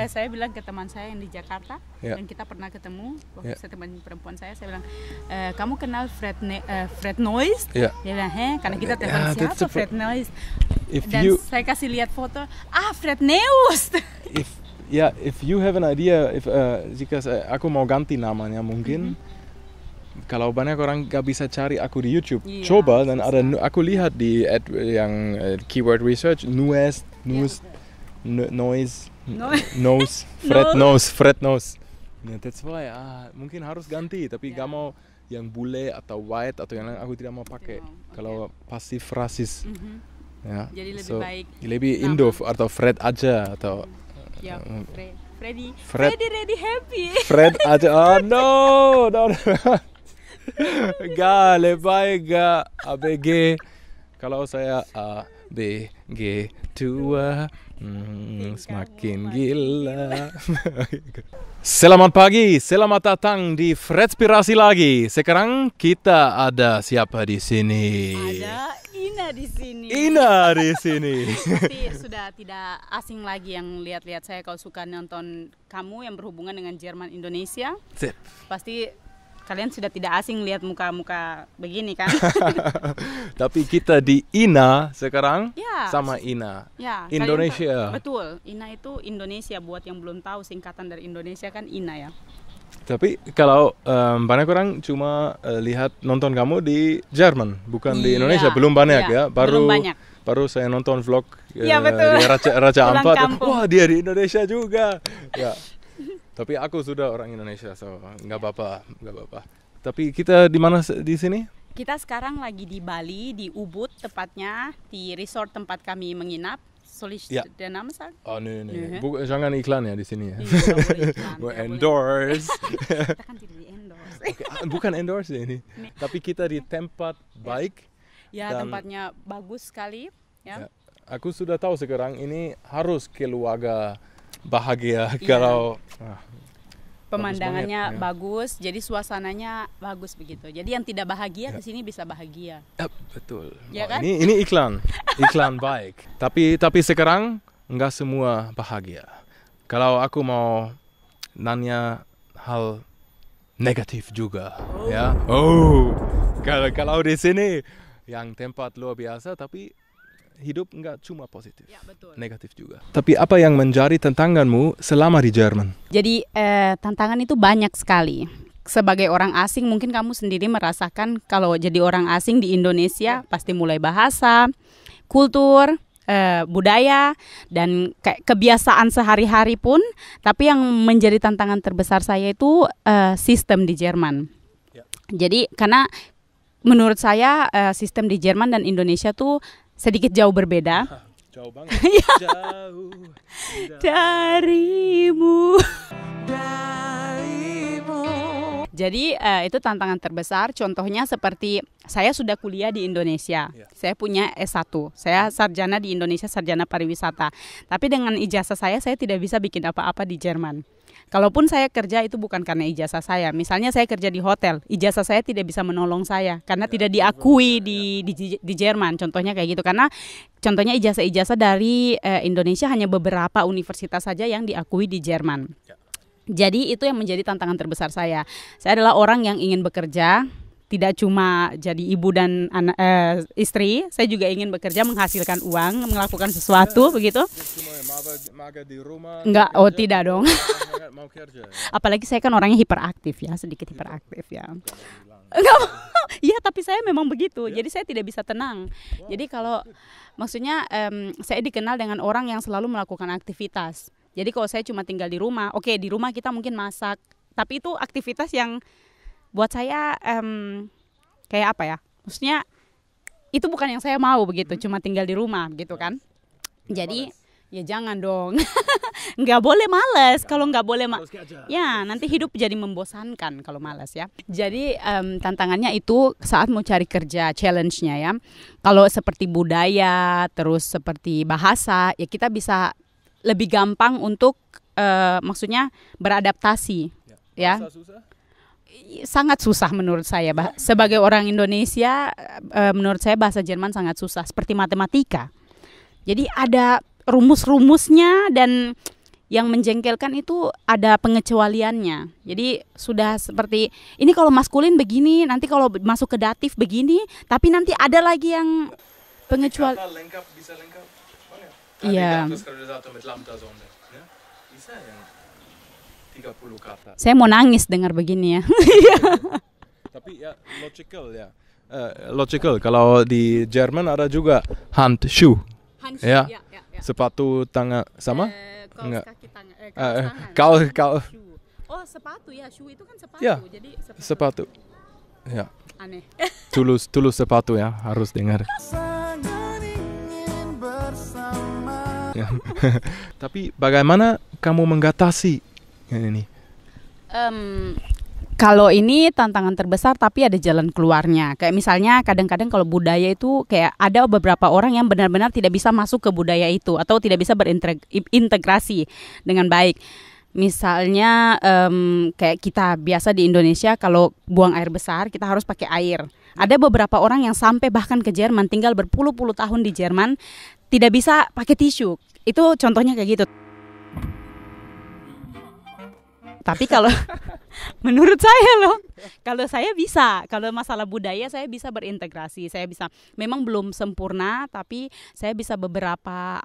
saya bilang ke teman saya yang di Jakarta, dan kita pernah ketemu waktu saya teman perempuan saya bilang, kamu kenal Fred Noise? Dia bilang, karena kita teman siapa Fred Noise? Dan saya kasih lihat foto, Fred Neus. If you have an idea, jika aku mau ganti namanya mungkin, kalau banyak orang gak bisa cari aku di YouTube, coba dan ada aku lihat di yang keyword research noise, Fred Nose. That's why mungkin harus ganti, tapi gak mau yang bule atau white atau yang lain, aku tidak mau pakai. Kalau pasif rasis. Jadi lebih Indo atau Fred aja atau Freddy ready happy. Fred aja. No. Gak lebay gak ABG. Kalau saya ABG tua semakin gila. Selamat pagi, selamat datang di Fredspirasi lagi. Sekarang kita ada siapa di sini? Ada Ina di sini. Tapi sudah tidak asing lagi yang lihat-lihat saya. Kalau suka nonton kamu yang berhubungan dengan Jerman Indonesia, pasti kalian sudah tidak asing lihat muka-muka begini kan? Tapi kita di Ina sekarang sama Ina. Indonesia. Betul, Ina itu Indonesia. Buat yang belum tahu singkatan dari Indonesia kan Ina ya. Tapi kalau banyak orang cuma lihat nonton kamu di Jerman, bukan di Indonesia. Belum banyak ya. Baru saya nonton vlog di Raja Ampat. Wah, dia di Indonesia juga. Ya. Tapi aku sudah orang Indonesia, so nggak apa-apa. Tapi kita di mana di sini? Kita sekarang lagi di Bali, di Ubud tepatnya, di resort tempat kami menginap. Der Name sagen? Oh, nee. Jangan iklan ya di sini ya. Mau endorse. Kita kan tidak di endorse. Bukan endorse ya ini. Tapi kita di tempat baik. Ya, tempatnya bagus sekali. Ya. Aku sudah tahu sekarang ini harus keluarga bahagia kalau pemandangannya bagus, jadi suasananya bagus begitu. Jadi yang tidak bahagia ke sini bisa bahagia. Betul. Ya kan? Ini iklan baik. Tapi sekarang nggak semua bahagia. Kalau aku mau nanya hal negatif juga, Kalau di sini yang tempat luar biasa, tapi hidup nggak cuma positif, negatif juga. Tapi apa yang menjadi tantanganmu selama di Jerman? Jadi tantangan itu banyak sekali. Sebagai orang asing mungkin kamu sendiri merasakan kalau jadi orang asing di Indonesia pasti mulai bahasa, kultur, budaya, dan kebiasaan sehari-hari pun. Tapi yang menjadi tantangan terbesar saya itu sistem di Jerman. Jadi karena menurut saya sistem di Jerman dan Indonesia tuh sedikit jauh berbeda. Jauh banget. Jauh darimu. Jadi itu tantangan terbesar. Contohnya seperti saya sudah kuliah di Indonesia. Saya punya S1. Saya sarjana di Indonesia, sarjana pariwisata. Tapi dengan ijazah saya tidak bisa bikin apa-apa di Jerman. Kalaupun saya kerja itu bukan karena ijazah saya. Misalnya saya kerja di hotel, ijazah saya tidak bisa menolong saya karena tidak diakui di Jerman. Contohnya kayak gitu. Karena contohnya ijazah-ijazah dari Indonesia hanya beberapa universitas saja yang diakui di Jerman. Jadi itu yang menjadi tantangan terbesar saya. Saya adalah orang yang ingin bekerja, tidak cuma jadi ibu dan istri, saya juga ingin bekerja, menghasilkan uang, melakukan sesuatu begitu. Enggak, tidak dong. Apalagi saya kan orangnya hiperaktif ya, sedikit hiperaktif ya. Enggak, iya tapi saya memang begitu. Jadi saya tidak bisa tenang. Jadi kalau maksudnya saya dikenal dengan orang yang selalu melakukan aktivitas. Jadi kalau saya cuma tinggal di rumah, di rumah kita mungkin masak, tapi itu aktivitas yang buat saya kayak apa ya? Maksudnya itu bukan yang saya mau begitu, cuma tinggal di rumah gitu kan. Jadi ya jangan dong. Nggak boleh malas. Kalau nggak boleh ya nanti hidup jadi membosankan kalau malas ya. Jadi tantangannya itu saat mau cari kerja, challenge-nya ya. Kalau seperti budaya, terus seperti bahasa, ya kita bisa lebih gampang untuk maksudnya beradaptasi ya. Sangat susah menurut saya. Sebagai orang Indonesia, menurut saya bahasa Jerman sangat susah, seperti matematika. Jadi ada rumus-rumusnya dan yang menjengkelkan itu ada pengecualiannya. Jadi sudah seperti ini kalau maskulin begini, nanti kalau masuk ke datif begini, tapi nanti ada lagi yang pengecualian. Lengkap bisa lengkap. Iya. Ya. Bisa yang 30 kata. Saya mau nangis dengar begini ya. Tapi ya logical ya. Logical kalau di Jerman ada juga handschuh. Ya. Sepatu tangan sama? Enggak. Kaos. Oh, sepatu ya, shoe itu kan sepatu. Ya, jadi sepatu. Ya. Aneh. Tulus sepatu ya, harus dengar. Ya. Tapi bagaimana kamu mengatasi ini? Kalau ini tantangan terbesar tapi ada jalan keluarnya. Kayak misalnya kadang-kadang kalau budaya itu kayak ada beberapa orang yang benar-benar tidak bisa masuk ke budaya itu atau tidak bisa berintegrasi dengan baik. Misalnya kayak kita biasa di Indonesia kalau buang air besar kita harus pakai air. Ada beberapa orang yang sampai bahkan ke Jerman tinggal berpuluh-puluh tahun di Jerman tidak bisa pakai tisu. Itu contohnya kayak gitu. Tapi kalau menurut saya loh, kalau saya bisa, kalau masalah budaya saya bisa berintegrasi, saya bisa, memang belum sempurna, tapi saya bisa beberapa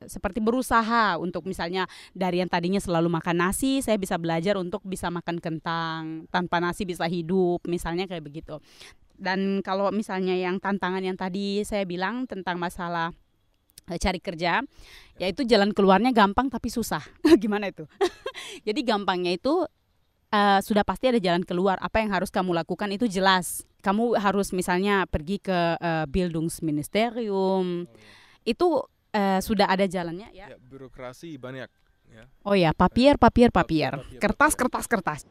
seperti berusaha untuk misalnya dari yang tadinya selalu makan nasi, saya bisa belajar untuk bisa makan kentang, tanpa nasi bisa hidup, misalnya kayak begitu. Dan kalau misalnya yang tantangan yang tadi saya bilang tentang masalah cari kerja, yaitu jalan keluarnya gampang tapi susah. Gimana itu? Jadi gampangnya itu sudah pasti ada jalan keluar. Apa yang harus kamu lakukan itu jelas. Kamu harus misalnya pergi ke Bildungsministerium. Itu sudah ada jalannya ya. Birokrasi banyak. Ya. Oh ya, papier. Kertas.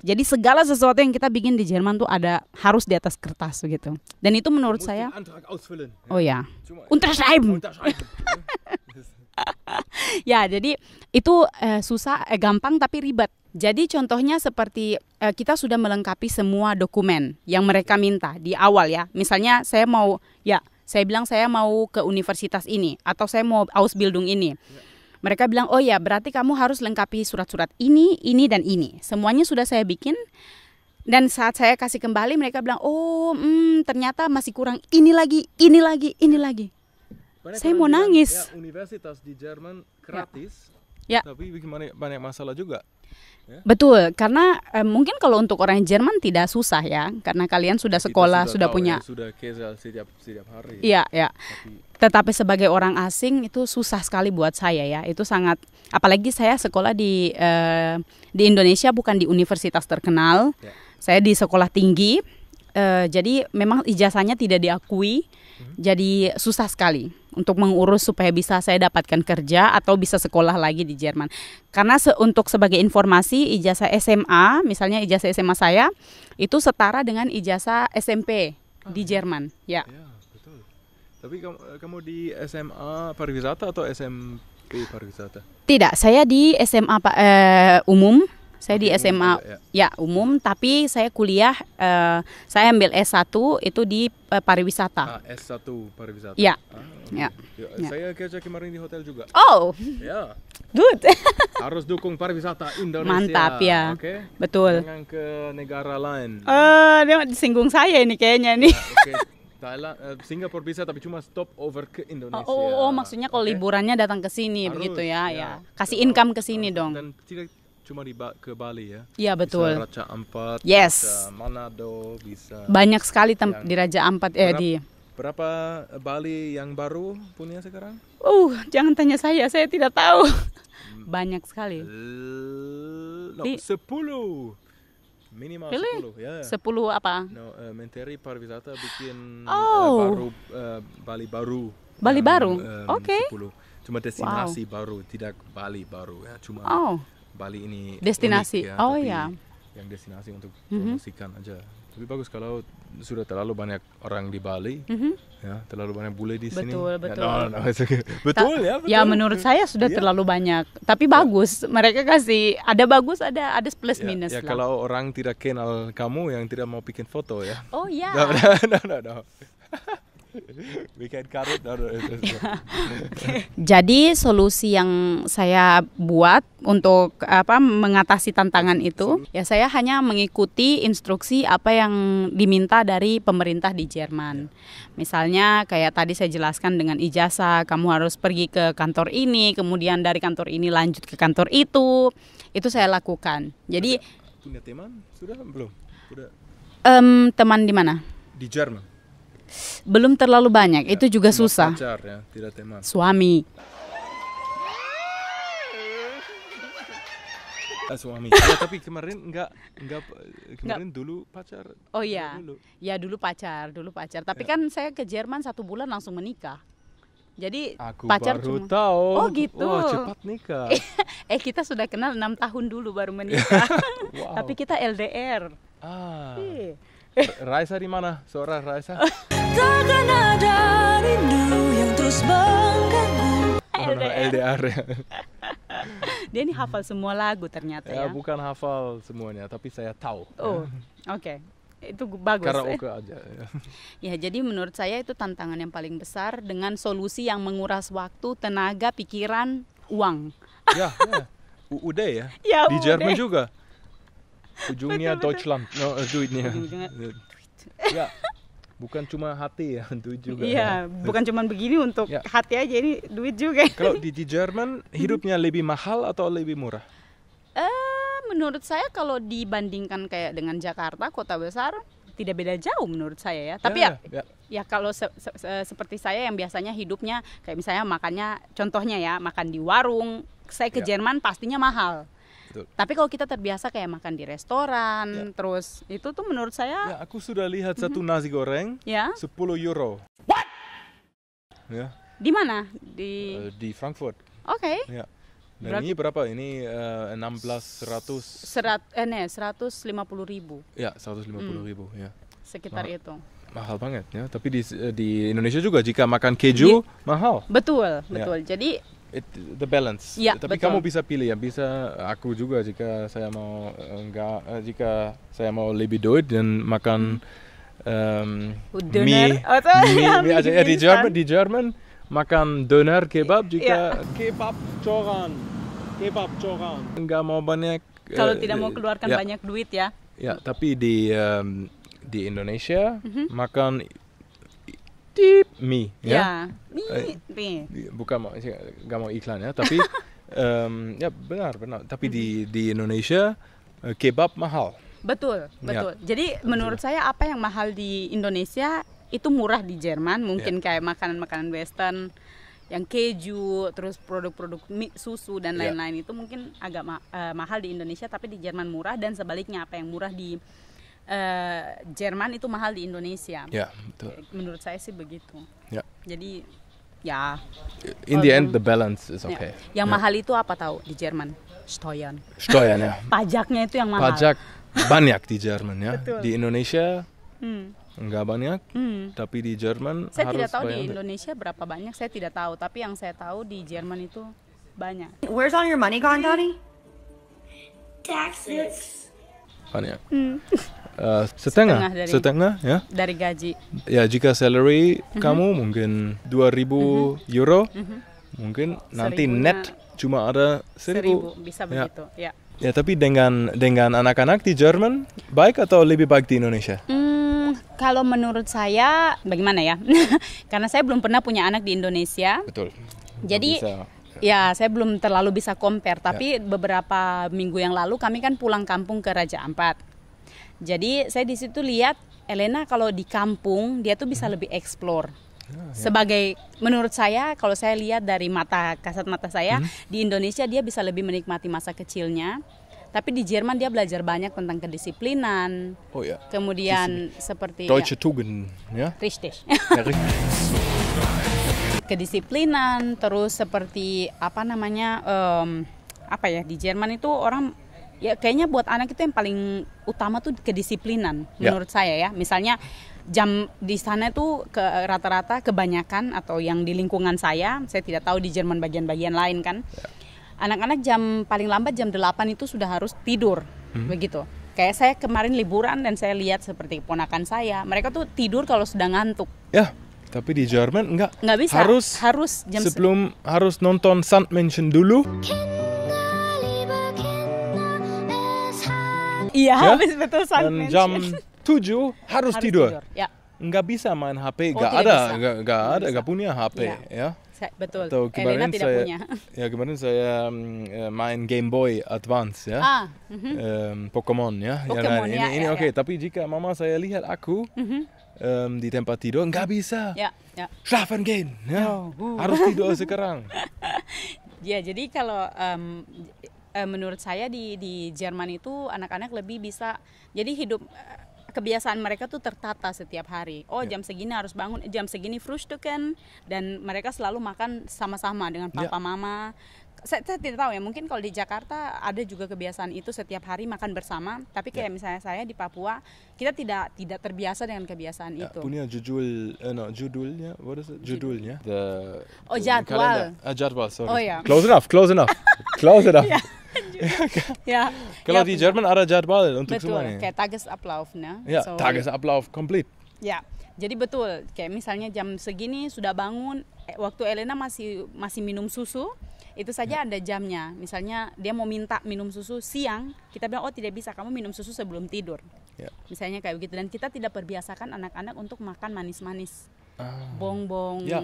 Jadi segala sesuatu yang kita bikin di Jerman tuh harus di atas kertas begitu. Dan itu menurut saya. Oh ya. Unterschreiben. Ya, jadi itu gampang tapi ribet. Jadi contohnya seperti kita sudah melengkapi semua dokumen yang mereka minta di awal ya. Misalnya saya bilang saya mau ke universitas ini atau saya mau Ausbildung ini. Mereka bilang, oh ya berarti kamu harus lengkapi surat-surat ini, dan ini. Semuanya sudah saya bikin. Dan saat saya kasih kembali mereka bilang, ternyata masih kurang ini lagi. Saya mau nangis. Ya, universitas di Jerman gratis, ya. Tapi banyak masalah juga. Ya? Betul, karena mungkin kalau untuk orang Jerman tidak susah ya, karena kalian sudah sekolah, sudah punya. Sudah setiap hari. Iya. Tetapi sebagai orang asing itu susah sekali buat saya ya. Itu sangat, apalagi saya sekolah di Indonesia bukan di universitas terkenal. Ya. Saya di sekolah tinggi. Jadi memang ijazahnya tidak diakui. Jadi susah sekali untuk mengurus supaya bisa saya dapatkan kerja atau bisa sekolah lagi di Jerman. Karena untuk sebagai informasi ijazah SMA, misalnya ijazah SMA saya itu setara dengan ijazah SMP di Jerman. Ya. Betul. Tapi kamu di SMA pariwisata atau SMP pariwisata? Tidak, saya di SMA umum. Saya di SMA umum, tapi saya kuliah, saya ambil S1 itu di pariwisata. S1 pariwisata. Ya. Saya kerja kemarin di hotel juga. Oh. Ya. Good. Harus dukung pariwisata Indonesia. Mantap ya. Okay? Betul. Jangan ke negara lain. Dia disinggung saya ini kayaknya nih. Thailand, Singapura bisa tapi cuma stop over ke Indonesia. Maksudnya kalau liburannya datang ke sini begitu ya. Kasih income ke sini dong. Dan tidak cuma ke Bali ya. Iya betul. Bisa Raja Ampat, yes. Bisa Manado, bisa. Banyak sekali di Raja Ampat di. Berapa Bali yang baru punya sekarang? Jangan tanya saya tidak tahu. Banyak sekali. 10. Minimal really? 10 ya. 10 apa? Menteri Pariwisata bikin Bali baru. Bali baru. Oke. 10. Cuma destinasi baru, tidak Bali baru ya, cuma Bali ini destinasi. Unik, ya, yang destinasi untuk promosikan aja. Tapi bagus kalau sudah terlalu banyak orang di Bali, ya, terlalu banyak bule di sini. Betul. Betul. Ya menurut saya sudah terlalu banyak. Tapi bagus, mereka kasih ada bagus, ada plus minus lah. Ya kalau orang tidak kenal kamu yang tidak mau bikin foto ya. Oh ya. No. Bikin karut. Jadi solusi yang saya buat untuk mengatasi tantangan itu, ya saya hanya mengikuti instruksi apa yang diminta dari pemerintah di Jerman. Misalnya kayak tadi saya jelaskan dengan ijazah, kamu harus pergi ke kantor ini, kemudian dari kantor ini lanjut ke kantor itu saya lakukan. Jadi punya teman sudah belum? Udah. Teman di mana? Di Jerman. Belum terlalu banyak, itu juga susah. Pacar ya, tidak teman. Suami. Suami. Ya, tapi kemarin dulu pacar. Oh iya. Ya dulu pacar. Tapi kan saya ke Jerman 1 bulan langsung menikah. Jadi aku pacar baru cuma... tahu. Oh gitu. Oh, cepat nikah. Kita sudah kenal 6 tahun dulu baru menikah. Wow. Tapi kita LDR. Raisa di mana? Suara Raisa? Takkan ada rindu yang terus mengganggu. LDR ya. Dia ini hafal semua lagu ternyata ya. Bukan hafal semuanya, tapi saya tahu. Oh, oke. Itu bagus. Karaoke aja. Ya, jadi menurut saya itu tantangan yang paling besar dengan solusi yang menguras waktu, tenaga, pikiran, uang. Ya. Udah ya. Di udah. Jerman juga. Ujungnya betul. Deutschland. No, duitnya. Ujungnya. Ya. Bukan cuma hati ya, duit juga. Iya, bukan cuma begini untuk hati aja, ini duit juga. Kalau di Jerman hidupnya lebih mahal atau lebih murah? Menurut saya kalau dibandingkan kayak dengan Jakarta, kota besar, tidak beda jauh menurut saya ya. Tapi ya kalau seperti saya yang biasanya hidupnya kayak misalnya makannya, contohnya ya makan di warung, saya ke Jerman pastinya mahal. Betul. Tapi kalau kita terbiasa kayak makan di restoran, terus itu tuh menurut saya. Ya, aku sudah lihat satu nasi goreng, 10 euro. What? Ya. Di mana? Di Frankfurt. Oke. Ya. Dan ini berapa? Ini 150.000. Ya, 150.000 ya. Sekitar itu. Mahal banget ya. Tapi di Indonesia juga jika makan keju mahal. Betul. Jadi the balance. Ya, tapi betul. kamu bisa pilih ya, bisa aku juga jika saya mau jika saya mau lebih duit dan makan mie aja ya di Jerman makan doner kebab jika kebab coran enggak mau banyak kalau tidak mau keluarkan banyak duit ya. Ya, tapi di Indonesia makan mie ya. Mie. Bukan enggak mau iklan ya, tapi ya benar. Tapi di Indonesia kebab mahal. Betul. Jadi menurut saya apa yang mahal di Indonesia itu murah di Jerman, mungkin kayak makanan-makanan western yang keju, terus produk-produk susu dan lain-lain itu mungkin agak mahal di Indonesia, tapi di Jerman murah, dan sebaliknya apa yang murah di Jerman itu mahal di Indonesia. Ya, betul. Menurut saya sih begitu. Ya. Jadi ya in the end the balance is okay. Yang mahal itu apa tahu di Jerman? Steuern ya. Pajaknya itu yang mahal. Pajak banyak di Jerman ya. Betul. Di Indonesia enggak banyak, tapi di Jerman saya harus tidak tahu banyak. Di Indonesia berapa banyak, saya tidak tahu, tapi yang saya tahu di Jerman itu banyak. Where's all your money gone, Daddy? Taxes. Banyak. Setengah ya. Dari gaji. Ya, jika salary kamu mungkin 2.000 euro, mungkin nanti net cuma ada 1.000. Bisa begitu, ya. Ya, tapi dengan anak-anak di Jerman baik atau lebih baik di Indonesia? Kalau menurut saya bagaimana ya? Karena saya belum pernah punya anak di Indonesia. Betul. Jadi ya saya belum terlalu bisa compare. Tapi beberapa minggu yang lalu kami kan pulang kampung ke Raja Ampat. Jadi saya di situ lihat Elena kalau di kampung dia tuh bisa lebih explore. Sebagai menurut saya, kalau saya lihat dari kasat mata saya, di Indonesia dia bisa lebih menikmati masa kecilnya. Tapi di Jerman dia belajar banyak tentang kedisiplinan. Oh ya. Kemudian seperti Deutsche Tugend, ya. Richtig. Kedisiplinan, terus seperti di Jerman itu orang ya kayaknya buat anak itu yang paling utama tuh kedisiplinan menurut saya ya. Misalnya jam di sana tuh rata-rata kebanyakan atau yang di lingkungan saya tidak tahu di Jerman bagian-bagian lain kan. Anak-anak paling lambat jam 8 itu sudah harus tidur, begitu. Kayak saya kemarin liburan dan saya lihat seperti ponakan saya, mereka tuh tidur kalau sudah ngantuk. Ya, Tapi di Jerman enggak. Nggak bisa. Harus jam sebelum harus nonton Sandmännchen dulu. Iya, habis betul Sandmännchen. Dan jam 7 harus tidur. Ya. Nggak bisa main HP, nggak punya HP, ya. Betul. Atau Elena tidak punya. Ya kemarin saya main Game Boy Advance, ya. Pokemon, ya. Pokemon, ini oke. Tapi jika mama saya lihat aku di tempat tidur, nggak bisa. Ya. Schlafen gehen, ya. Harus tidur sekarang. Ya, jadi kalau menurut saya di Jerman itu anak-anak lebih bisa, jadi hidup kebiasaan mereka tuh tertata setiap hari. Jam segini harus bangun, jam segini frühstücken, dan mereka selalu makan sama-sama dengan papa mama. Saya tidak tahu ya, mungkin kalau di Jakarta ada juga kebiasaan itu setiap hari makan bersama, tapi kayak misalnya saya di Papua, kita tidak terbiasa dengan kebiasaan itu. Punya judulnya, what is it? Judulnya? Jadwal. Jadwal, sorry. Oh ya. Close enough. Ya. Kalau di Jerman ada jadwal untuk semuanya. Betul, kayak Tagesablauf, ne? Ya, Tagesablauf komplit. Ya, jadi betul. Kayak misalnya jam segini sudah bangun, waktu Elena masih minum susu, itu saja ada jamnya. Misalnya dia mau minta minum susu siang, kita bilang tidak bisa, kamu minum susu sebelum tidur. Ya. Misalnya kayak begitu, dan kita tidak perbiasakan anak-anak untuk makan manis-manis, bongbong. Ya,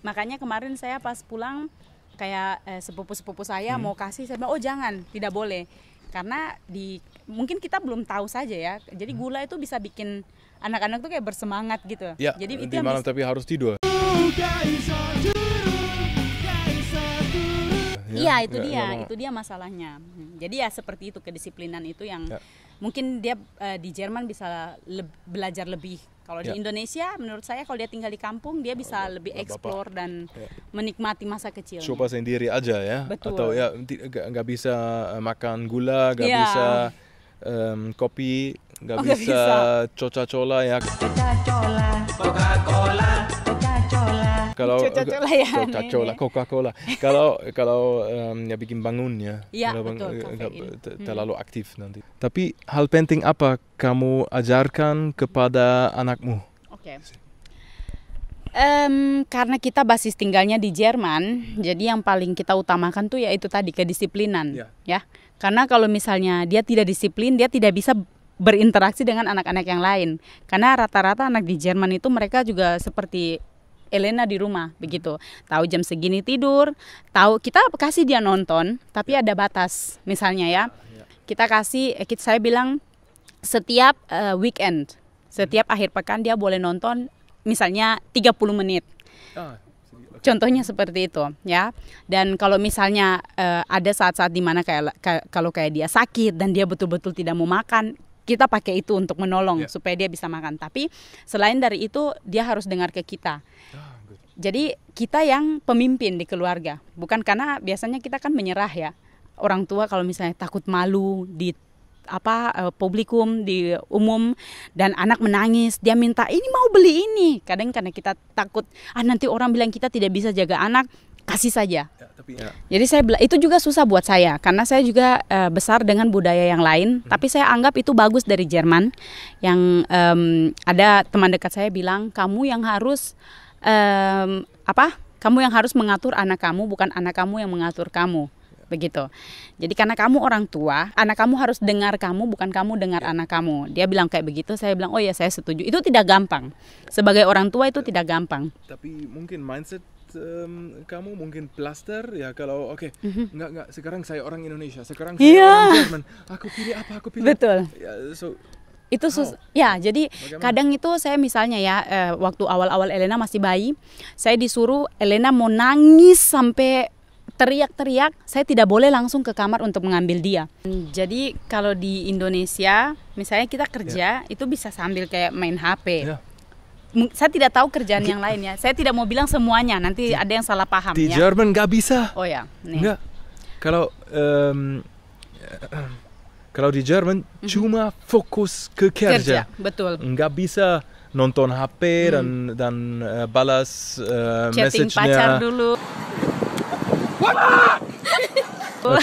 makanya kemarin saya pas pulang, kayak sepupu-sepupu saya mau kasih, saya bilang jangan, tidak boleh, karena mungkin kita belum tahu saja ya, jadi gula itu bisa bikin anak-anak tuh kayak bersemangat gitu. Ya, jadi itu di malam tapi harus tidur. Iya, itu dia masalahnya. Jadi ya seperti itu, kedisiplinan itu yang mungkin dia di Jerman bisa belajar lebih. Kalau di Indonesia, menurut saya kalau dia tinggal di kampung, dia bisa lebih explore dan menikmati masa kecilnya. Coba sendiri aja ya. Betul. Atau ya nggak bisa makan gula, nggak bisa kopi, nggak bisa Coca-Cola ya. Coca-Cola. Kalau ya bikin bangun ya. Iya, betul. Terlalu aktif nanti. Tapi hal penting apa kamu ajarkan kepada anakmu? Oke. Karena kita basis tinggalnya di Jerman, jadi yang paling kita utamakan tuh ya itu tadi, kedisiplinan, ya. Karena kalau misalnya dia tidak disiplin, dia tidak bisa berinteraksi dengan anak-anak yang lain. Karena rata-rata anak di Jerman itu mereka juga seperti Elena di rumah begitu, tahu jam segini tidur, tahu kita kasih dia nonton, tapi ada batas. Misalnya ya, saya bilang setiap weekend, setiap akhir pekan dia boleh nonton misalnya 30 menit. Contohnya seperti itu ya. Dan kalau misalnya ada saat-saat dimana kalau dia sakit dan dia betul-betul tidak mau makan, kita pakai itu untuk menolong supaya dia bisa makan. Tapi selain dari itu dia harus dengar ke kita. Jadi kita yang pemimpin di keluarga. Bukan karena biasanya kita kan menyerah ya. Orang tua kalau misalnya takut malu di publikum, di umum, dan anak menangis, dia minta ini mau beli ini. Kadang karena kita takut nanti orang bilang kita tidak bisa jaga anak, kasih saja. Jadi saya itu juga susah buat saya, karena saya juga besar dengan budaya yang lain. Tapi saya anggap itu bagus dari Jerman. Yang ada teman dekat saya bilang, kamu yang harus kamu yang harus mengatur anak kamu, bukan anak kamu yang mengatur kamu. Begitu. Jadi karena kamu orang tua, anak kamu harus dengar kamu, bukan kamu dengar anak kamu. Dia bilang kayak begitu, saya bilang oh ya saya setuju. Itu tidak gampang. Sebagai orang tua itu tidak gampang. Tapi mungkin mindset kamu mungkin plaster ya, kalau enggak sekarang saya orang Indonesia, sekarang saya orang Jerman, aku pilih apa, aku pilih. Betul. Itu jadi bagaimana? Kadang itu saya misalnya ya waktu awal-awal Elena masih bayi, saya disuruh Elena mau nangis sampai teriak-teriak, saya tidak boleh langsung ke kamar untuk mengambil dia. Jadi kalau di Indonesia misalnya kita kerja itu bisa sambil kayak main HP. Saya tidak tahu kerjaan yang lainnya. Saya tidak mau bilang semuanya, nanti ada yang salah paham. Di Jerman nggak bisa. Oh ya. Nggak. Kalau di Jerman cuma fokus ke kerja. Betul. Nggak bisa nonton HP dan balas chatting message-nya. Pacar dulu.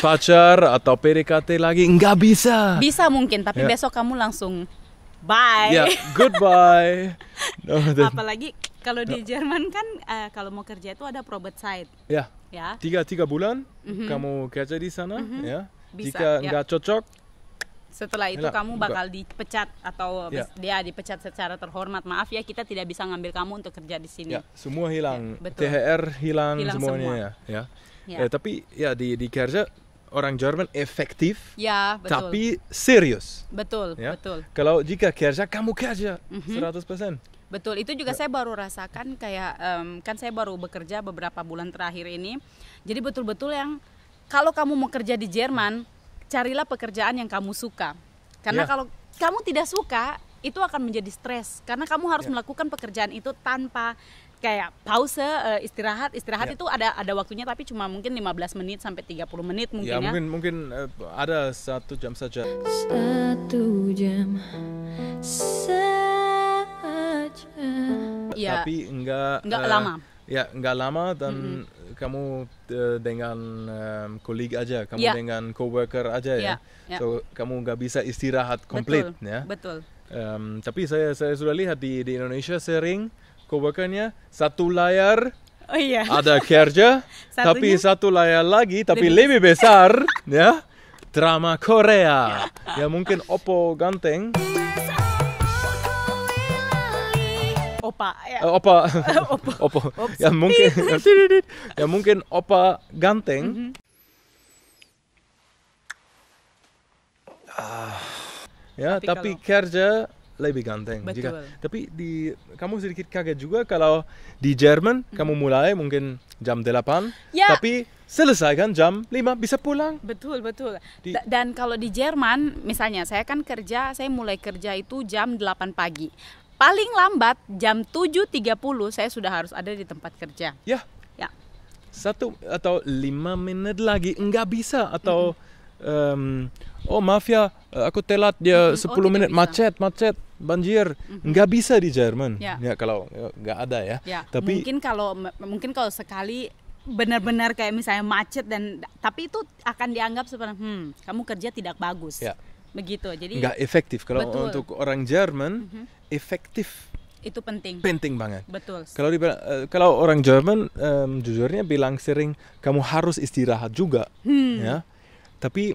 Pacar atau PDKT lagi nggak bisa. Bisa mungkin, tapi besok kamu langsung bye. Goodbye. Apalagi Kalau di Jerman kan kalau mau kerja itu ada Probezeit. Ya. Ya. 3 bulan kamu kerja di sana, ya. Bisa, Jika nggak cocok, setelah itu kamu bakal dipecat atau dia dipecat secara terhormat. Maaf ya, kita tidak bisa ngambil kamu untuk kerja di sini. Ya, semua hilang. Ya, THR hilang semua. semuanya ya. Tapi ya di kerja orang Jerman efektif, ya, betul. tapi serius. Betul, ya? betul. Kalau jika kerja, kamu kerja 100%. Betul, itu juga saya baru rasakan kayak kan saya baru bekerja beberapa bulan terakhir ini. Jadi betul-betul yang kalau kamu mau kerja di Jerman, carilah pekerjaan yang kamu suka. Karena kalau kamu tidak suka, itu akan menjadi stres. Karena kamu harus melakukan pekerjaan itu tanpa kayak pause, istirahat itu ada waktunya, tapi cuma mungkin 15 menit sampai 30 menit mungkin ya. Mungkin ada 1 jam saja. 1 jam saja. Ya, tapi enggak lama. Ya, enggak lama dan kamu dengan kolega aja, kamu dengan coworker aja ya. So kamu nggak bisa istirahat komplit ya. Betul. Tapi saya sudah lihat di Indonesia sering coworkernya satu layar. Oh iya. Ada kerja, tapi satu layar lagi tapi lebih besar ya. Drama Korea. Ya mungkin Oppo ganteng. Opa ya. Opa. Ya mungkin Opa ganteng. Ya, tapi kerja lebih ganteng. Tapi kamu sedikit kaget juga kalau di Jerman kamu mulai mungkin jam 8, tapi selesai kan jam 5 bisa pulang. Betul. Dan kalau di Jerman misalnya saya mulai kerja itu jam 8 pagi. Paling lambat jam 7.30 saya sudah harus ada di tempat kerja. Ya. 1 atau 5 menit lagi enggak bisa atau oh maaf ya, aku telat dia 10 menit bisa. macet, banjir. Enggak bisa di Jerman. Ya kalau enggak ada ya. Tapi mungkin kalau sekali benar-benar kayak misalnya macet tapi itu akan dianggap seperti kamu kerja tidak bagus. Ya. Begitu. Jadi enggak efektif. Kalau untuk orang Jerman efektif itu penting banget. Betul. Kalau orang Jerman jujurnya bilang sering kamu harus istirahat juga ya. Tapi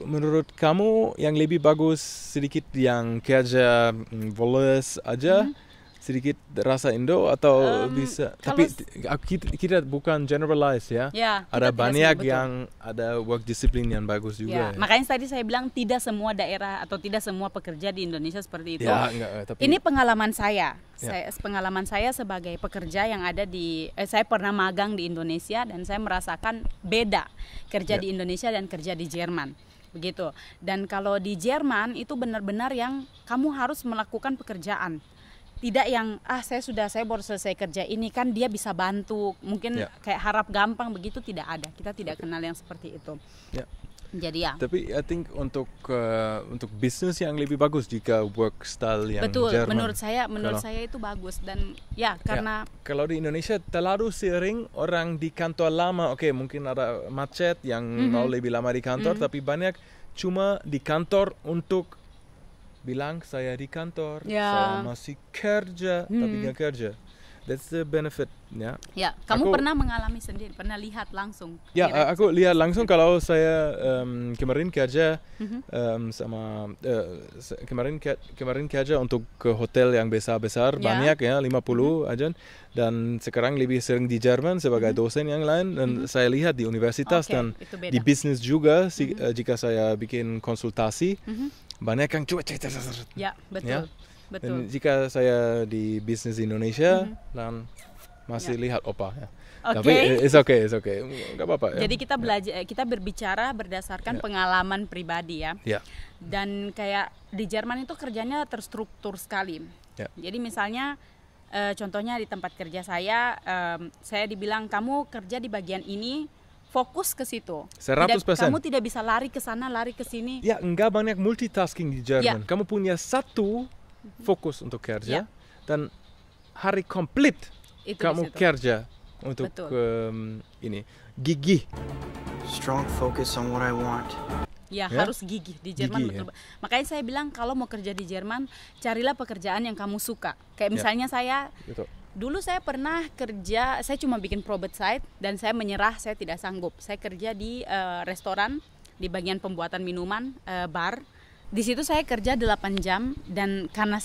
menurut kamu yang lebih bagus sedikit yang kerja voles aja, sedikit rasa Indo atau bisa? Tapi kita bukan generalize ya. Ada banyak yang ada work discipline yang bagus juga. Makanya tadi saya bilang tidak semua daerah atau tidak semua pekerja di Indonesia seperti itu. Tapi ini pengalaman saya. Pengalaman saya sebagai pekerja yang ada saya pernah magang di Indonesia dan saya merasakan beda kerja di Indonesia dan kerja di Jerman. Begitu. Dan kalau di Jerman itu benar-benar yang kamu harus melakukan pekerjaan. Tidak yang saya baru selesai kerja ini kan dia bisa bantu mungkin kayak harap gampang begitu, tidak ada, kita tidak kenal yang seperti itu. Jadi ya. Tapi I think untuk bisnis yang lebih bagus jika work style yang Jerman. Menurut saya itu bagus dan karena kalau di Indonesia terlalu sering orang di kantor lama, mungkin ada macet yang mau lebih lama di kantor, tapi banyak cuma di kantor untuk bilang saya di kantor, saya masih kerja, tapi nggak kerja. That's the benefit, ya. Ya, kamu pernah mengalami sendiri, pernah lihat langsung? Ya, aku lihat langsung kalau saya kemarin kerja kemarin kerja untuk ke hotel yang besar-besar, banyak ya, 50 aja. Dan sekarang lebih sering di Jerman sebagai dosen yang lain. Dan saya lihat di universitas dan di bisnis juga, jika saya bikin konsultasi, banyak yang cuek. Ya, betul. Dan jika saya di bisnis Indonesia dan masih lihat Opa ya. Tapi it's okay. Enggak apa-apa ya. Jadi kita berbicara berdasarkan pengalaman pribadi ya. Dan kayak di Jerman itu kerjanya terstruktur sekali. Jadi misalnya contohnya di tempat kerja saya dibilang kamu kerja di bagian ini, fokus ke situ. 100%. Kamu tidak bisa lari ke sana, lari ke sini. Ya, enggak banyak multitasking di Jerman. Kamu punya satu fokus untuk kerja dan hari komplit itu kamu kerja untuk ini gigih. Strong focus on what I want. Harus gigih di Jerman betul. Makanya saya bilang kalau mau kerja di Jerman, carilah pekerjaan yang kamu suka. Kayak misalnya saya Dulu saya pernah kerja, saya cuma bikin probate site dan saya menyerah, saya tidak sanggup. Saya kerja di restoran, di bagian pembuatan minuman, bar. Di situ saya kerja 8 jam dan karena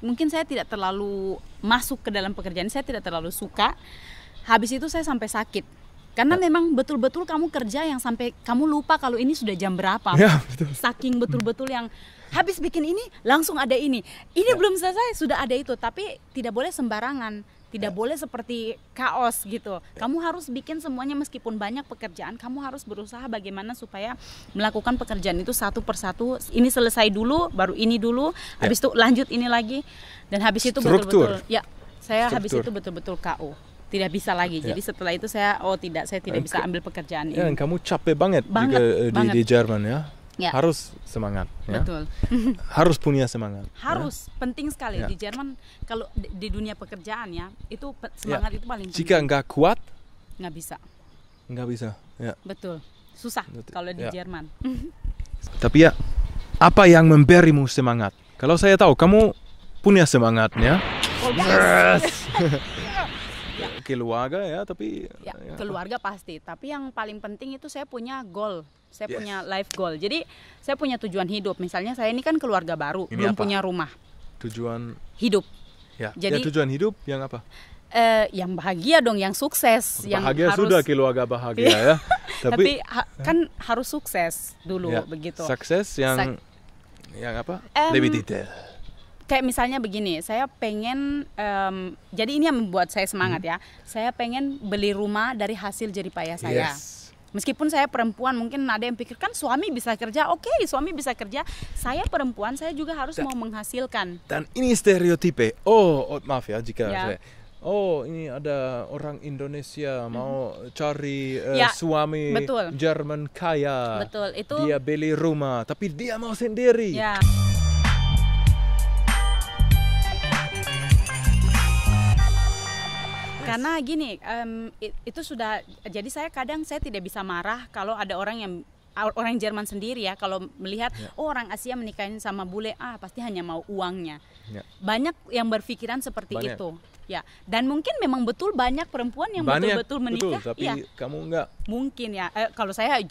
mungkin saya tidak terlalu masuk ke dalam pekerjaan, saya tidak terlalu suka. Habis itu saya sampai sakit. Karena memang betul-betul kamu kerja yang sampai kamu lupa kalau ini sudah jam berapa. Ya, betul. Saking betul-betul yang habis bikin ini langsung ada ini. Ini belum selesai sudah ada itu, tapi tidak boleh sembarangan. Tidak boleh seperti kaos gitu. Kamu harus bikin semuanya meskipun banyak pekerjaan, kamu harus berusaha bagaimana supaya melakukan pekerjaan itu satu persatu. Ini selesai dulu, baru ini dulu, habis itu lanjut ini lagi. Dan habis itu betul-betul habis itu betul-betul KO. Tidak bisa lagi. Jadi setelah itu saya tidak bisa ambil pekerjaan ini. Dan kamu capek banget juga di Jerman ya. Harus semangat ya. Betul. Harus punya semangat. Harus penting sekali di Jerman kalau di dunia pekerjaan ya. Itu semangat itu paling penting. Jika nggak kuat nggak bisa. Ya. Betul. Susah kalau di Jerman. Tapi ya, apa yang memberimu semangat? Kalau saya tahu kamu punya semangatnya. Keluarga ya, tapi keluarga pasti. Tapi yang paling penting itu saya punya goal. Saya punya life goal. Jadi saya punya tujuan hidup. Misalnya saya ini kan keluarga baru, belum punya rumah. Tujuan hidup. Ya. Jadi tujuan hidup yang apa? Yang bahagia dong, yang sukses. Bahagia yang sudah keluarga bahagia ya. Tapi kan harus sukses dulu begitu. Sukses yang apa? Lebih detail. Kayak misalnya begini, saya pengen, jadi ini yang membuat saya semangat ya. Saya pengen beli rumah dari hasil jerih payah saya. Meskipun saya perempuan, mungkin ada yang pikir kan suami bisa kerja. Oke, suami bisa kerja. Saya perempuan, saya juga harus mau menghasilkan. Dan ini stereotipe. Maaf ya jika saya. Ini ada orang Indonesia mau cari suami Jerman kaya. Betul, itu. Dia beli rumah, tapi dia mau sendiri. Ya. Karena gini, itu sudah, jadi saya kadang tidak bisa marah kalau ada orang Jerman sendiri ya, kalau melihat orang Asia menikahin sama bule, pasti hanya mau uangnya. Banyak yang berpikiran seperti itu. Ya, dan mungkin memang betul banyak perempuan yang betul-betul menikah. Betul, tapi kamu enggak. Mungkin ya, kalau saya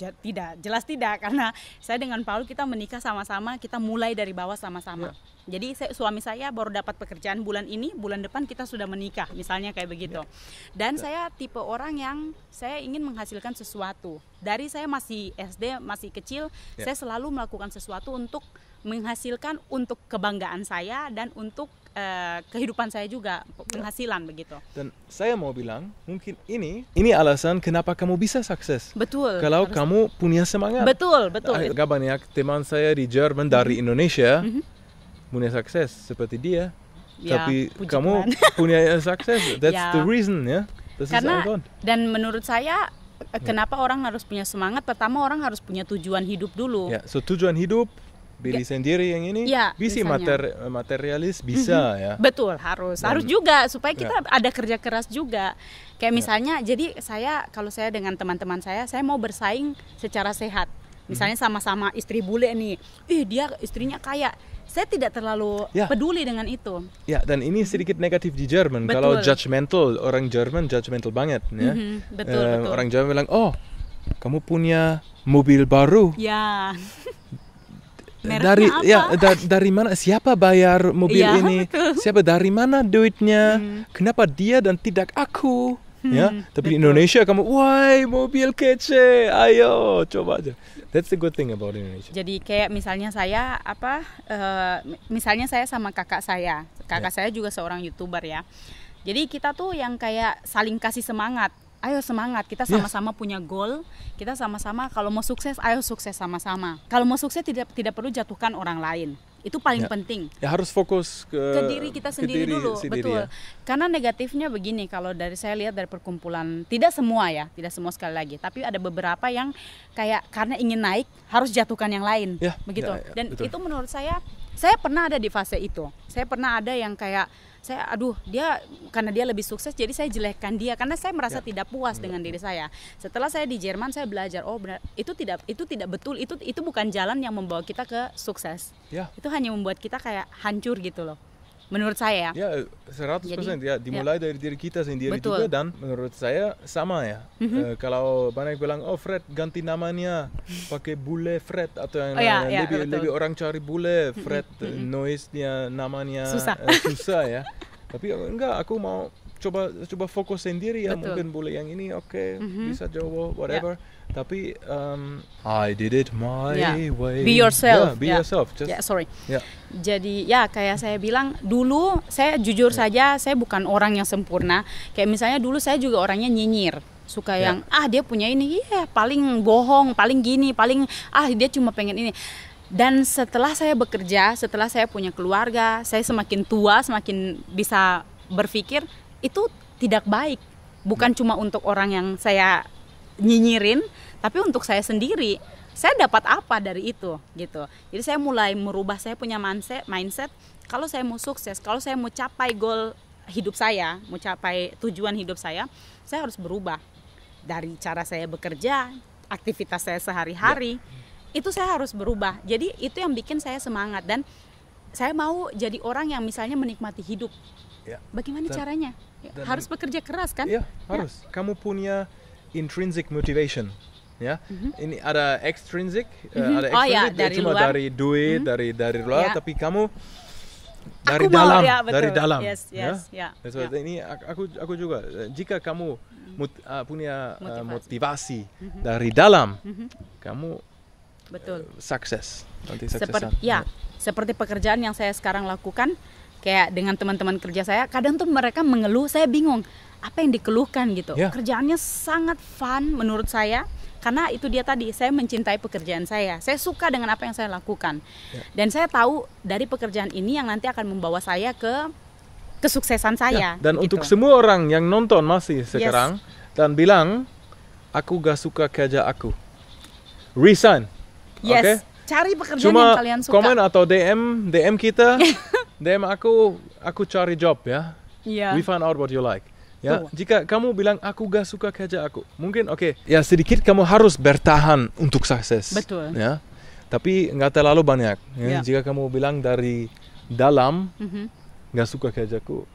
jelas tidak, karena saya dengan Paul kita menikah sama-sama, kita mulai dari bawah sama-sama. Jadi suami saya baru dapat pekerjaan bulan ini, bulan depan kita sudah menikah, misalnya kayak begitu. Dan saya tipe orang yang saya ingin menghasilkan sesuatu. Dari saya masih SD, masih kecil, saya selalu melakukan sesuatu untuk menghasilkan untuk kebanggaan saya dan untuk kehidupan saya juga, penghasilan begitu. Dan saya mau bilang, mungkin ini alasan kenapa kamu bisa sukses. Betul. Kalau kamu punya semangat. Betul. Agak banyak teman saya di Jerman dari Indonesia punya sukses seperti dia. Tapi kamu punya sukses. That's the reason ya. Karena dan menurut saya kenapa orang harus punya semangat? Pertama orang harus punya tujuan hidup dulu. So tujuan hidup beli sendiri yang ini bisa materialis bisa ya. Betul, harus juga supaya kita ada kerja keras juga. Kayak misalnya jadi kalau saya dengan teman-teman saya mau bersaing secara sehat. Misalnya sama-sama istri bule nih. Dia istrinya kaya. Saya tidak terlalu peduli dengan itu. Ya, dan ini sedikit negatif di Jerman. Kalau judgmental, orang Jerman judgmental banget ya. Betul. Orang Jerman bilang, kamu punya mobil baru. Ya. Dari mana, siapa bayar mobil ini? Betul. Siapa, dari mana duitnya? Kenapa dia dan tidak aku? Tapi di Indonesia kamu, wah mobil kece, ayo coba aja. That's the good thing about Indonesia. Jadi kayak misalnya saya misalnya saya sama kakak saya juga seorang YouTuber ya. Jadi kita tuh yang kayak saling kasih semangat. Ayo semangat, kita sama-sama punya goal, kita sama-sama kalau mau sukses, ayo sukses sama-sama. Kalau mau sukses tidak perlu jatuhkan orang lain. Itu paling penting. Ya harus fokus ke diri kita sendiri dulu, betul. Ya. Karena negatifnya begini, kalau saya lihat dari perkumpulan, tidak semua sekali lagi, tapi ada beberapa yang kayak karena ingin naik harus jatuhkan yang lain, begitu. Dan betul. Itu menurut saya pernah ada di fase itu. Saya pernah ada yang kayak karena dia lebih sukses jadi saya jelekkan dia karena saya merasa tidak puas dengan diri saya. Setelah saya di Jerman saya belajar itu tidak betul, itu bukan jalan yang membawa kita ke sukses. Itu hanya membuat kita kayak hancur gitu loh. menurut saya. Ya, 100% ya, dimulai dari diri kita sendiri juga, dan menurut saya sama ya. Kalau banyak bilang, oh Fred ganti namanya pakai bule Fred, atau yang lebih orang cari bule Fred, noise-nya namanya susah ya. Tapi enggak, aku mau coba fokus sendiri ya. Mungkin bule yang ini bisa Jawa whatever. Tapi I did it my way. Be yourself. Be yourself. Just, Jadi ya kayak saya bilang, dulu saya jujur saja, saya bukan orang yang sempurna. Kayak misalnya dulu saya juga orangnya nyinyir, suka yang dia punya ini, paling bohong, paling gini, paling dia cuma pengen ini. Dan setelah saya bekerja, setelah saya punya keluarga, saya semakin tua, semakin bisa berpikir itu tidak baik. Bukan cuma untuk orang yang saya nyinyirin, tapi untuk saya sendiri. Saya dapat apa dari itu gitu. Jadi saya mulai merubah, saya punya mindset kalau saya mau sukses, kalau saya mau capai goal hidup saya, mau capai tujuan hidup saya harus berubah. Dari cara saya bekerja, aktivitas saya sehari-hari, itu saya harus berubah. Jadi itu yang bikin saya semangat, dan saya mau jadi orang yang misalnya menikmati hidup. Bagaimana caranya? Harus bekerja keras kan? Iya, harus. Kamu punya intrinsic motivation, ya. Ini ada extrinsic, ada extrinsic cuma luar. Dari duit, dari luar, tapi kamu dari dalam, dari dalam. Ini aku juga. Jika kamu punya motivasi dari dalam, kamu sukses. Nanti suksesan. Seperti pekerjaan yang saya sekarang lakukan, kayak dengan teman-teman kerja saya, kadang tuh mereka mengeluh, saya bingung apa yang dikeluhkan gitu. Kerjaannya sangat fun menurut saya, karena itu dia tadi, saya mencintai pekerjaan saya suka dengan apa yang saya lakukan, dan saya tahu dari pekerjaan ini yang nanti akan membawa saya ke kesuksesan saya. Dan untuk semua orang yang nonton masih sekarang dan bilang aku gak suka kerja aku, resign. Cari pekerjaan yang kalian suka. Komen atau DM kita, DM aku cari job ya. We find out what you like. Ya, jika kamu bilang aku gak suka kerja aku, mungkin ya sedikit kamu harus bertahan untuk sukses. Betul. Ya, tapi nggak terlalu banyak. Ya. Jika kamu bilang dari dalam nggak suka kerjaku,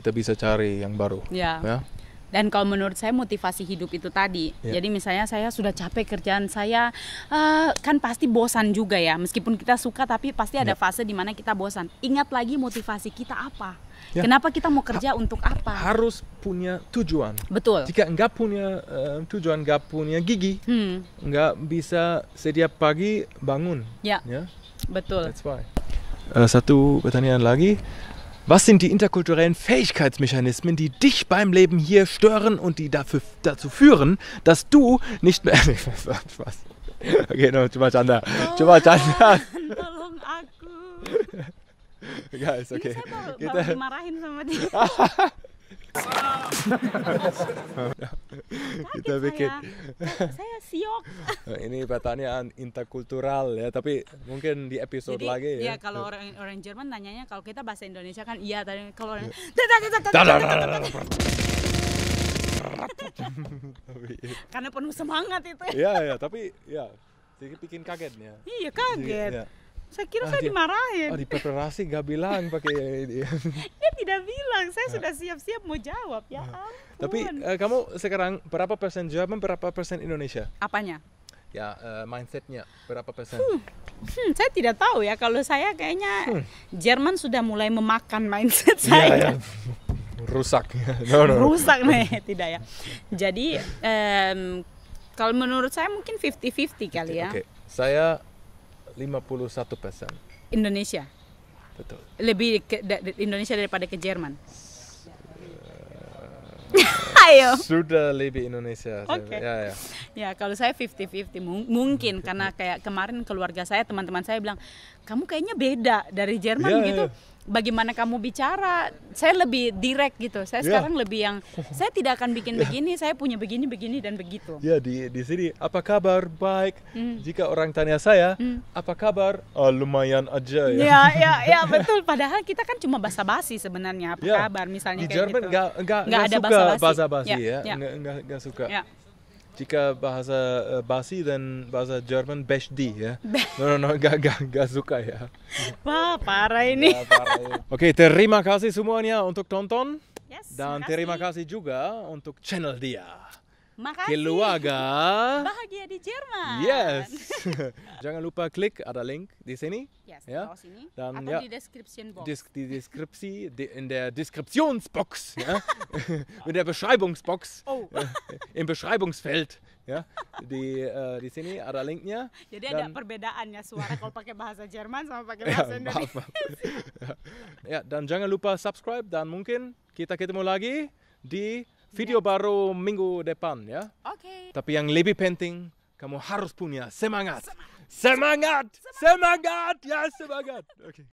kita bisa cari yang baru. Ya. Dan kalau menurut saya motivasi hidup itu tadi, jadi misalnya saya sudah capek kerjaan saya, kan pasti bosan juga ya. Meskipun kita suka, tapi pasti ada fase di mana kita bosan. Ingat lagi motivasi kita apa. Kenapa kita mau kerja, untuk apa? Harus punya tujuan. Betul. Jika nggak punya tujuan, nggak punya gigi, nggak bisa setiap pagi bangun. Ya. Betul. That's why. Satu pertanyaan lagi. Was sind die interkulturellen Fähigkeitsmechanismen, die dich beim Leben hier stören und die dazu führen, dass du nicht mehr... Was? Okay, no, cuma canda. Tolong aku. Guys, okay. Kita dimarahin sama dia. Kita bikin. Saya siok. Ini pertanyaan interkultural ya, tapi mungkin di episode lagi ya. Iya, kalau orang Jerman nanyanya, kalau kita bahasa Indonesia kan iya, tadi kalau orang karena penuh semangat itu. Iya, tapi ya sedikit bikin kaget ya. Iya, kaget. Saya kira saya dimarahin. Di preparasi gak bilang pakai dia. Dia tidak bilang, saya sudah siap-siap mau jawab. Ya ampun. Tapi kamu sekarang berapa persen Jerman, berapa persen Indonesia? Apanya? Ya, mindsetnya berapa persen? Saya tidak tahu ya. Kalau saya kayaknya Jerman sudah mulai memakan mindset saya. Rusak. Rusak nih, tidak ya. Jadi kalau menurut saya mungkin 50-50 kali ya. Saya 51%. Indonesia. Betul. Lebih ke Indonesia daripada ke Jerman. Ayo. Sudah lebih Indonesia. Ya, kalau saya 50-50 mungkin karena kayak kemarin keluarga saya, teman-teman saya bilang, "Kamu kayaknya beda dari Jerman gitu." Bagaimana kamu bicara, saya lebih direct gitu. Saya sekarang lebih yang, saya tidak akan bikin begini, saya punya begini dan begitu. Ya, di sini apa kabar? Baik. Jika orang tanya saya, apa kabar? Oh, lumayan aja ya. Ya, betul. Padahal kita kan cuma basa-basi sebenarnya, apa kabar misalnya di Jerman gitu. Nggak ada suka basa-basi ya. Nggak suka. Jika bahasa basi dan bahasa Jerman besti ya. No, gak suka ya. Wah, parah ini. Ya, parah. Oke, terima kasih semuanya untuk tonton. Yes, Dan terima kasih juga untuk channel dia. Makasih. Keluarga Bahagia di Jerman. Yes. Jangan lupa klik ada link di sini. Yes, ya. di bawah sini. Dan atau ya, di description box. Die deskripsi, in der Deskriptionsbox, ja, in der Beschreibungsbox, im Beschreibungsfeld, ya, di sini ada linknya. Jadi ada perbedaannya suara kalau pakai bahasa Jerman sama pakai bahasa Indonesia. Ya, dan jangan lupa subscribe dan mungkin kita ketemu lagi di video baru minggu depan ya. Oke. Tapi yang lebih penting, kamu harus punya semangat. Semangat! Semangat! Ya, semangat! Oke.